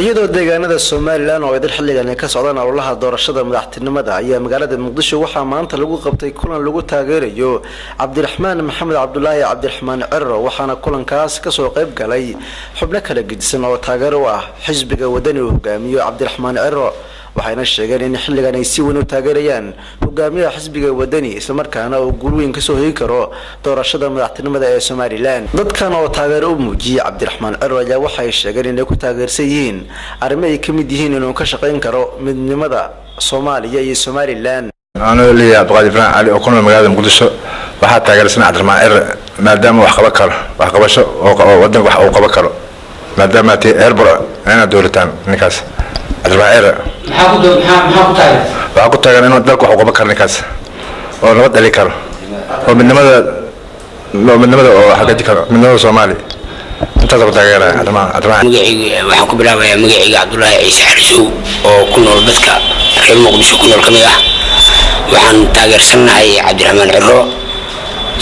iyadoo deegaanada Soomaaliland oo ay dad xilligan ka socdaan ololaha doorashada madaxtinimada ayaa magaalada Muqdisho waxaa maanta lagu qabtay kulan lagu taageerayo Cabdiraxmaan Maxamed Cabdullaahi Cabdiraxmaan Cirro waxaana kulankaas ka soo qayb galay xubno kala gedisan oo taageero u ah xisbiga wadani uu hogaamiyo Cabdiraxmaan Cirro waxayna sheegeen in xilligan ay si weyn u taageerayaan hogaamiyaha xisbiga wadani isla markaana uu guul weyn ka soo heli karo doorashada madaxtinimada ee Soomaaliland dadkan oo taageero u muujiyay Cabdiraxmaan Cirro ayaa waxay sheegeen in ay ku taageersan yihiin arrimo ay kamid yihiin inuu ka shaqeyn karo midnimada Soomaaliya iyo Soomaaliland أنا اللي أبغى إبراهيم علي أكون المجال المقدس واحد تاجر سنة عبد الرحمن ما دام وحقبكر وحقبش ودن وحقبكر ما دام تيربر أنا دولتان نكاس عبد الرحمن محاكو تاجر إنه دلك وحقبكر نكاس ونود عليكر ومن ماذا حاجتك من ماذا Soomaali أنت تاجر عبد الرحمن مجيء وحكوا بلا مجيء عبد الله عيسى حرسو وكنا بدك في المقدس كنا الكمية وحن تاجر سنة Cabdiraxmaan Cirro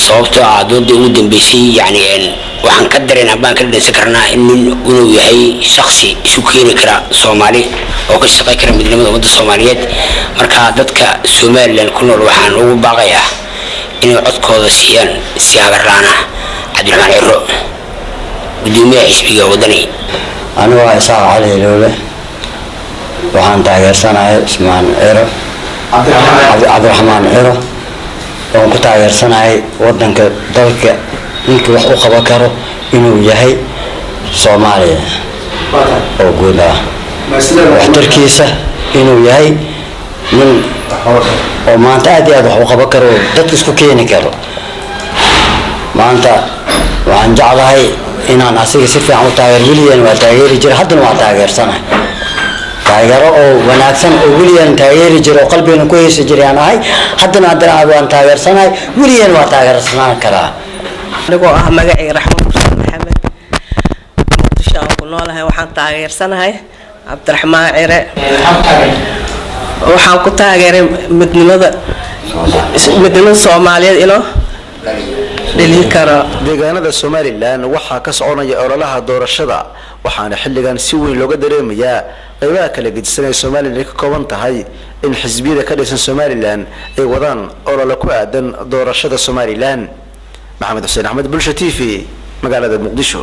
sababtoo ah doodii ugu dambeysay yani waxaan ka dareynaa baan ka dhigay karnaa inuu yahay shakhsi isu keeni kara Soomaali oo ka shaqeyn kara midnimada wadda Soomaaliyeed marka dadka Soomaaliland ku nool waxaan ugu baaqayaa inay codkooda siiyaan si hagarlaana Cabdiraxmaan Cirro gudoomiyaha xisbiga wadani anigu waa Isaaq Cali Lowle waxaan taageersanahay Ismaan Cirro Cabdiraxmaan Cirro oo ku taageersanahay wadanka dalka ninkii wax u qaban karo inuu yahay Soomaaliya oo guud ah waxtarkiisa inuu yahay nin oo maanta aad iyo aad wax u qaban karo dadka isku keeni karo maanta waxaan jeclahay inaan asiga si fiican u taageero weliyan waa taageeri jiray haddana waa taageersanahay taageero oo wanaagsan oo weliyan taageeri jiray oo qalbiga ku heesi jiray aan ahay haddana waan taageersanahay weliyan waa taageersanaan karaa anigoo ah magacayga Raxmaan Maxamed Muqdisho aan ku noolahay waxaan taageersanahay Cabdiraxmaan Cirro waxaan ku taageeray midnimada Soomaaliyeed inoo deegaanada Soomaaliland waxaa ka soconaya ololaha doorashada waxaana xilligan si weyn looga dareemayaa qaybaha kala gedisan ee Soomaaliland ka kooban tahay in xisbiyada ka dhisan Soomaaliland ay wadaan olole ku aadan doorashada Soomaaliland Maxamed Xuseen Axmed Bulsho TV magaalada Muqdisho.